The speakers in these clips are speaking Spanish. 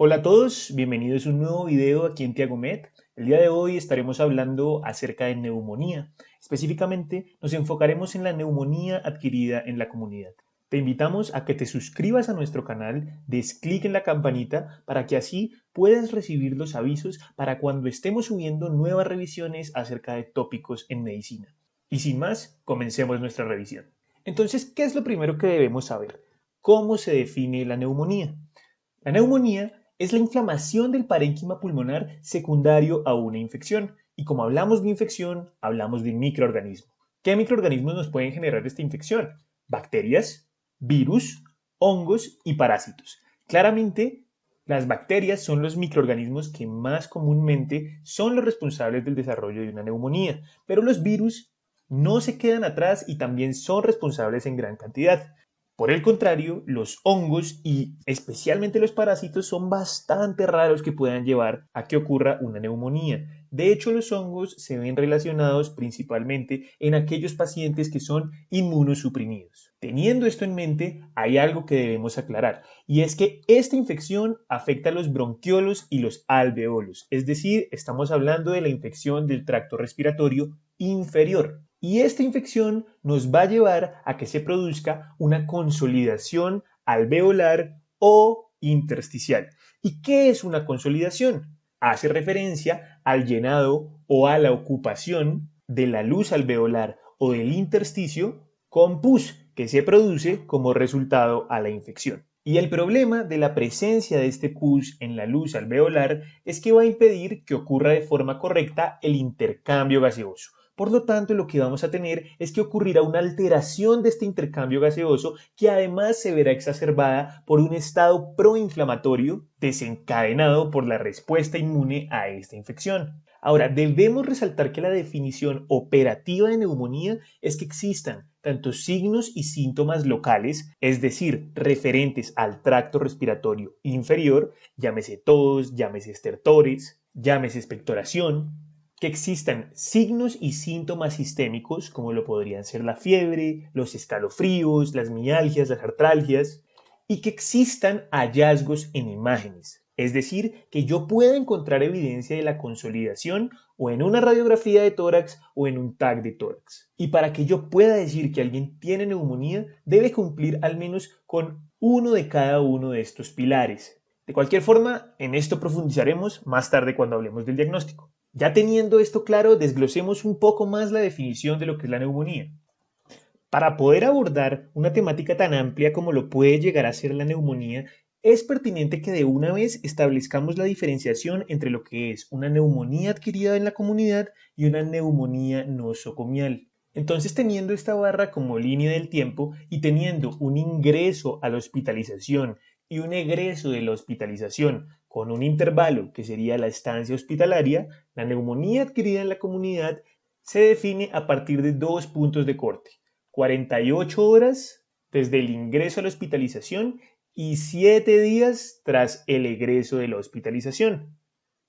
Hola a todos, bienvenidos a un nuevo video aquí en Tiagomed. El día de hoy estaremos hablando acerca de neumonía. Específicamente nos enfocaremos en la neumonía adquirida en la comunidad. Te invitamos a que te suscribas a nuestro canal, des clic en la campanita para que así puedas recibir los avisos para cuando estemos subiendo nuevas revisiones acerca de tópicos en medicina. Y sin más, comencemos nuestra revisión. Entonces, ¿qué es lo primero que debemos saber? ¿Cómo se define la neumonía? La neumonía es la inflamación del parénquima pulmonar secundario a una infección. Y como hablamos de infección, hablamos de microorganismo. ¿Qué microorganismos nos pueden generar esta infección? Bacterias, virus, hongos y parásitos. Claramente, las bacterias son los microorganismos que más comúnmente son los responsables del desarrollo de una neumonía, pero los virus no se quedan atrás y también son responsables en gran cantidad. Por el contrario, los hongos y especialmente los parásitos son bastante raros que puedan llevar a que ocurra una neumonía. De hecho, los hongos se ven relacionados principalmente en aquellos pacientes que son inmunosuprimidos. Teniendo esto en mente, hay algo que debemos aclarar, y es que esta infección afecta a los bronquiolos y los alveolos, es decir, estamos hablando de la infección del tracto respiratorio inferior. Y esta infección nos va a llevar a que se produzca una consolidación alveolar o intersticial. ¿Y qué es una consolidación? Hace referencia al llenado o a la ocupación de la luz alveolar o del intersticio con pus que se produce como resultado a la infección. Y el problema de la presencia de este pus en la luz alveolar es que va a impedir que ocurra de forma correcta el intercambio gaseoso. Por lo tanto, lo que vamos a tener es que ocurrirá una alteración de este intercambio gaseoso que además se verá exacerbada por un estado proinflamatorio desencadenado por la respuesta inmune a esta infección. Ahora, debemos resaltar que la definición operativa de neumonía es que existan tanto signos y síntomas locales, es decir, referentes al tracto respiratorio inferior, llámese tos, llámese estertores, llámese expectoración, que existan signos y síntomas sistémicos, como lo podrían ser la fiebre, los escalofríos, las mialgias, las artralgias, y que existan hallazgos en imágenes. Es decir, que yo pueda encontrar evidencia de la consolidación o en una radiografía de tórax o en un TAC de tórax. Y para que yo pueda decir que alguien tiene neumonía, debe cumplir al menos con uno de cada uno de estos pilares. De cualquier forma, en esto profundizaremos más tarde cuando hablemos del diagnóstico. Ya teniendo esto claro, desglosemos un poco más la definición de lo que es la neumonía. Para poder abordar una temática tan amplia como lo puede llegar a ser la neumonía, es pertinente que de una vez establezcamos la diferenciación entre lo que es una neumonía adquirida en la comunidad y una neumonía nosocomial. Entonces, teniendo esta barra como línea del tiempo y teniendo un ingreso a la hospitalización y un egreso de la hospitalización con un intervalo que sería la estancia hospitalaria, la neumonía adquirida en la comunidad se define a partir de dos puntos de corte: 48 horas desde el ingreso a la hospitalización y 7 días tras el egreso de la hospitalización.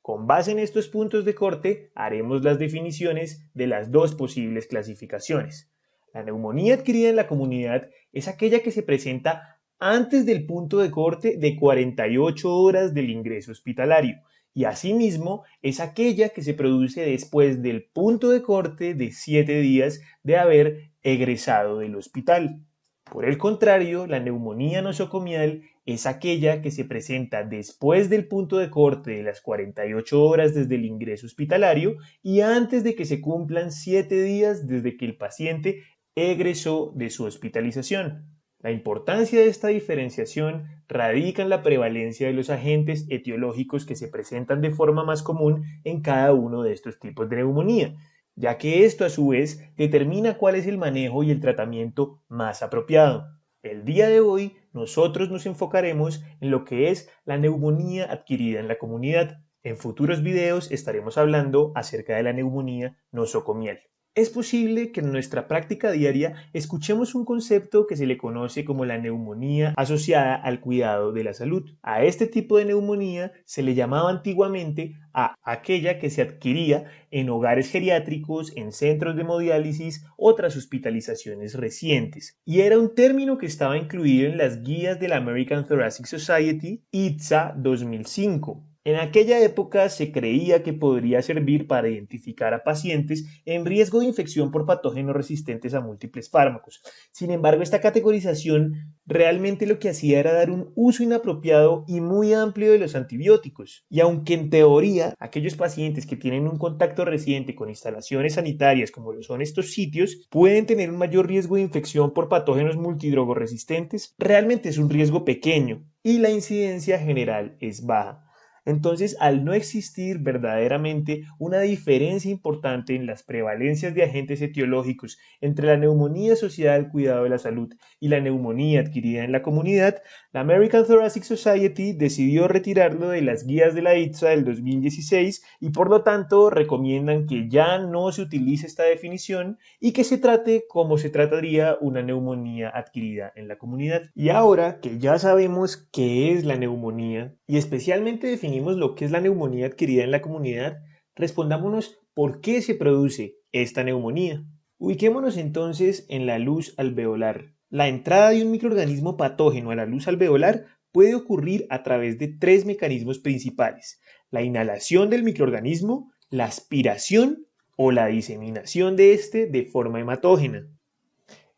Con base en estos puntos de corte, haremos las definiciones de las dos posibles clasificaciones. La neumonía adquirida en la comunidad es aquella que se presenta antes del punto de corte de 48 horas del ingreso hospitalario, y asimismo es aquella que se produce después del punto de corte de 7 días de haber egresado del hospital. Por el contrario, la neumonía nosocomial es aquella que se presenta después del punto de corte de las 48 horas desde el ingreso hospitalario y antes de que se cumplan 7 días desde que el paciente egresó de su hospitalización. La importancia de esta diferenciación radica en la prevalencia de los agentes etiológicos que se presentan de forma más común en cada uno de estos tipos de neumonía, ya que esto a su vez determina cuál es el manejo y el tratamiento más apropiado. El día de hoy nosotros nos enfocaremos en lo que es la neumonía adquirida en la comunidad. En futuros videos estaremos hablando acerca de la neumonía nosocomial. Es posible que en nuestra práctica diaria escuchemos un concepto que se le conoce como la neumonía asociada al cuidado de la salud. A este tipo de neumonía se le llamaba antiguamente a aquella que se adquiría en hogares geriátricos, en centros de hemodiálisis o tras hospitalizaciones recientes. Y era un término que estaba incluido en las guías de la American Thoracic Society ITSA 2005. En aquella época se creía que podría servir para identificar a pacientes en riesgo de infección por patógenos resistentes a múltiples fármacos. Sin embargo, esta categorización realmente lo que hacía era dar un uso inapropiado y muy amplio de los antibióticos. Y aunque en teoría aquellos pacientes que tienen un contacto reciente con instalaciones sanitarias como lo son estos sitios pueden tener un mayor riesgo de infección por patógenos multidrogoresistentes, realmente es un riesgo pequeño y la incidencia general es baja. Entonces, al no existir verdaderamente una diferencia importante en las prevalencias de agentes etiológicos entre la neumonía asociada al cuidado de la salud y la neumonía adquirida en la comunidad, la American Thoracic Society decidió retirarlo de las guías de la ITSA del 2016 y por lo tanto recomiendan que ya no se utilice esta definición y que se trate como se trataría una neumonía adquirida en la comunidad. Y ahora que ya sabemos qué es la neumonía y especialmente definimos lo que es la neumonía adquirida en la comunidad, respondámonos por qué se produce esta neumonía. Ubiquémonos entonces en la luz alveolar. La entrada de un microorganismo patógeno a la luz alveolar puede ocurrir a través de tres mecanismos principales: la inhalación del microorganismo, la aspiración o la diseminación de este de forma hematógena.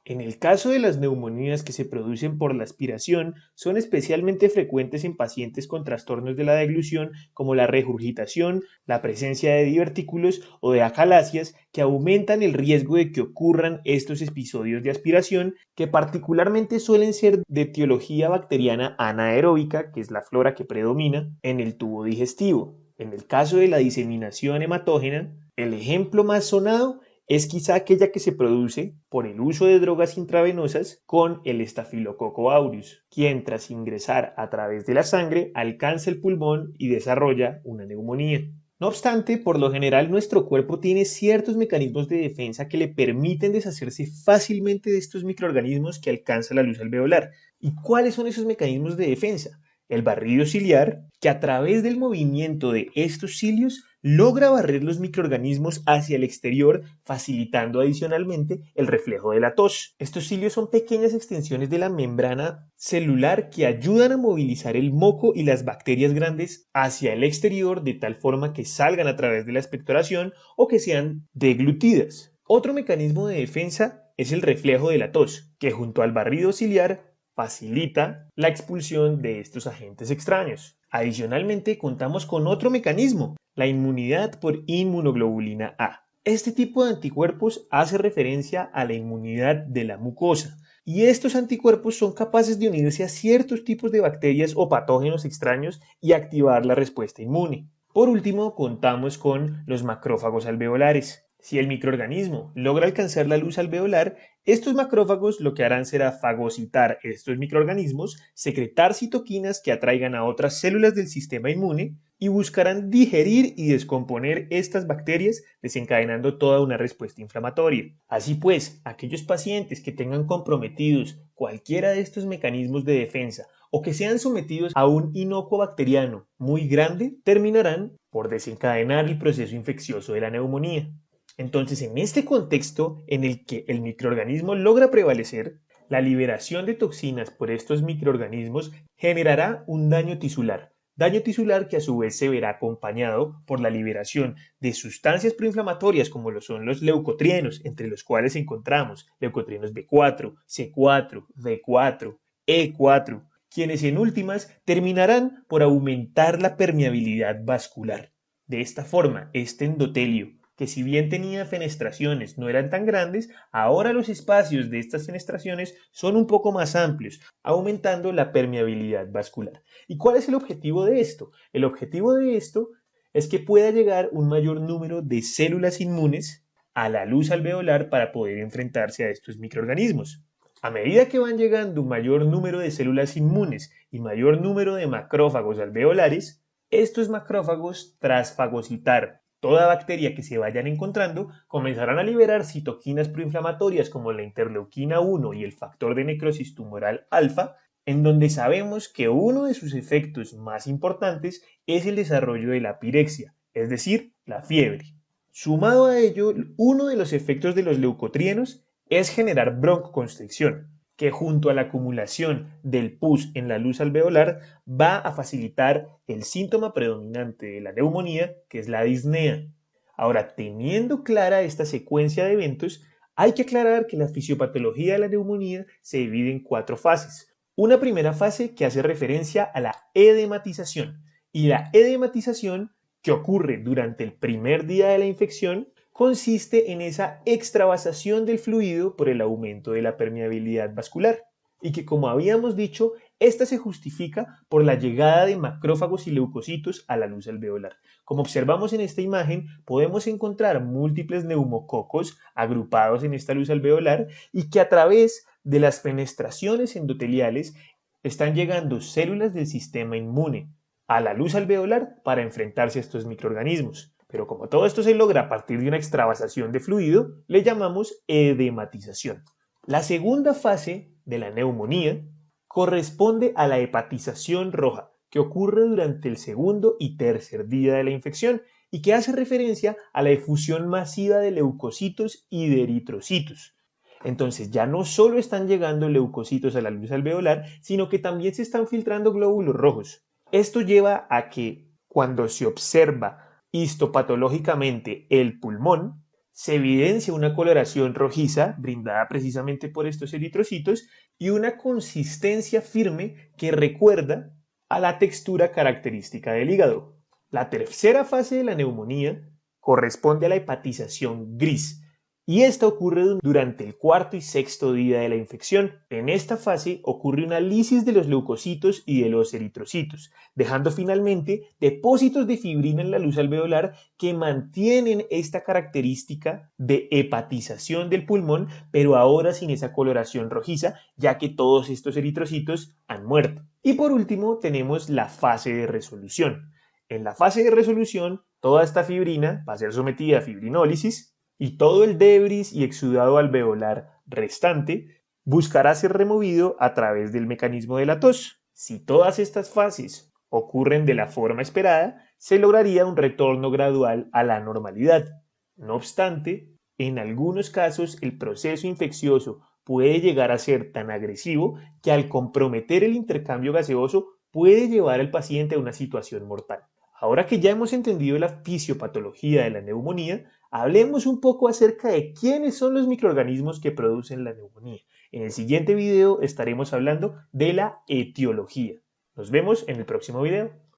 En el caso de las neumonías que se producen por la aspiración, son especialmente frecuentes en pacientes con trastornos de la deglución como la regurgitación, la presencia de divertículos o de acalasias que aumentan el riesgo de que ocurran estos episodios de aspiración, que particularmente suelen ser de etiología bacteriana anaeróbica, que es la flora que predomina, en el tubo digestivo. En el caso de la diseminación hematógena, el ejemplo más sonado es quizá aquella que se produce por el uso de drogas intravenosas con el Staphylococcus aureus, quien tras ingresar a través de la sangre alcanza el pulmón y desarrolla una neumonía. No obstante, por lo general nuestro cuerpo tiene ciertos mecanismos de defensa que le permiten deshacerse fácilmente de estos microorganismos que alcanza la luz alveolar. ¿Y cuáles son esos mecanismos de defensa? El barrido ciliar, que a través del movimiento de estos cilios logra barrer los microorganismos hacia el exterior, facilitando adicionalmente el reflejo de la tos. Estos cilios son pequeñas extensiones de la membrana celular que ayudan a movilizar el moco y las bacterias grandes hacia el exterior de tal forma que salgan a través de la expectoración o que sean deglutidas. Otro mecanismo de defensa es el reflejo de la tos, que junto al barrido ciliar facilita la expulsión de estos agentes extraños. Adicionalmente, contamos con otro mecanismo, la inmunidad por inmunoglobulina A. Este tipo de anticuerpos hace referencia a la inmunidad de la mucosa, y estos anticuerpos son capaces de unirse a ciertos tipos de bacterias o patógenos extraños y activar la respuesta inmune. Por último, contamos con los macrófagos alveolares. Si el microorganismo logra alcanzar la luz alveolar, estos macrófagos lo que harán será fagocitar estos microorganismos, secretar citoquinas que atraigan a otras células del sistema inmune y buscarán digerir y descomponer estas bacterias, desencadenando toda una respuesta inflamatoria. Así pues, aquellos pacientes que tengan comprometidos cualquiera de estos mecanismos de defensa o que sean sometidos a un inocuo bacteriano muy grande, terminarán por desencadenar el proceso infeccioso de la neumonía. Entonces, en este contexto en el que el microorganismo logra prevalecer, la liberación de toxinas por estos microorganismos generará un daño tisular que a su vez se verá acompañado por la liberación de sustancias proinflamatorias como lo son los leucotrienos, entre los cuales encontramos leucotrienos B4, C4, D4, E4, quienes en últimas terminarán por aumentar la permeabilidad vascular. De esta forma, este endotelio, que si bien tenía fenestraciones no eran tan grandes, ahora los espacios de estas fenestraciones son un poco más amplios, aumentando la permeabilidad vascular. ¿Y cuál es el objetivo de esto? El objetivo de esto es que pueda llegar un mayor número de células inmunes a la luz alveolar para poder enfrentarse a estos microorganismos. A medida que van llegando un mayor número de células inmunes y mayor número de macrófagos alveolares, estos macrófagos, tras fagocitar Toda bacteria que se vayan encontrando comenzarán a liberar citoquinas proinflamatorias como la interleuquina 1 y el factor de necrosis tumoral alfa, en donde sabemos que uno de sus efectos más importantes es el desarrollo de la pirexia, es decir, la fiebre. Sumado a ello, uno de los efectos de los leucotrienos es generar broncoconstricción, que junto a la acumulación del pus en la luz alveolar va a facilitar el síntoma predominante de la neumonía, que es la disnea. Ahora, teniendo clara esta secuencia de eventos, hay que aclarar que la fisiopatología de la neumonía se divide en 4 fases. Una primera fase que hace referencia a la edematización, y la edematización que ocurre durante el primer día de la infección consiste en esa extravasación del fluido por el aumento de la permeabilidad vascular y que, como habíamos dicho, esta se justifica por la llegada de macrófagos y leucocitos a la luz alveolar. Como observamos en esta imagen, podemos encontrar múltiples neumococos agrupados en esta luz alveolar y que a través de las fenestraciones endoteliales están llegando células del sistema inmune a la luz alveolar para enfrentarse a estos microorganismos. Pero como todo esto se logra a partir de una extravasación de fluido, le llamamos edematización. La segunda fase de la neumonía corresponde a la hepatización roja, que ocurre durante el segundo y tercer día de la infección y que hace referencia a la efusión masiva de leucocitos y de eritrocitos. Entonces ya no solo están llegando leucocitos a la luz alveolar, sino que también se están filtrando glóbulos rojos. Esto lleva a que cuando se observa histopatológicamente el pulmón, se evidencia una coloración rojiza brindada precisamente por estos eritrocitos y una consistencia firme que recuerda a la textura característica del hígado. La tercera fase de la neumonía corresponde a la hepatización gris, y esta ocurre durante el cuarto y sexto día de la infección. En esta fase ocurre una lisis de los leucocitos y de los eritrocitos, dejando finalmente depósitos de fibrina en la luz alveolar que mantienen esta característica de hepatización del pulmón, pero ahora sin esa coloración rojiza, ya que todos estos eritrocitos han muerto. Y por último tenemos la fase de resolución. En la fase de resolución, toda esta fibrina va a ser sometida a fibrinólisis, y todo el debris y exudado alveolar restante buscará ser removido a través del mecanismo de la tos. Si todas estas fases ocurren de la forma esperada, se lograría un retorno gradual a la normalidad. No obstante, en algunos casos el proceso infeccioso puede llegar a ser tan agresivo que al comprometer el intercambio gaseoso puede llevar al paciente a una situación mortal. Ahora que ya hemos entendido la fisiopatología de la neumonía, hablemos un poco acerca de quiénes son los microorganismos que producen la neumonía. En el siguiente video estaremos hablando de la etiología. Nos vemos en el próximo video.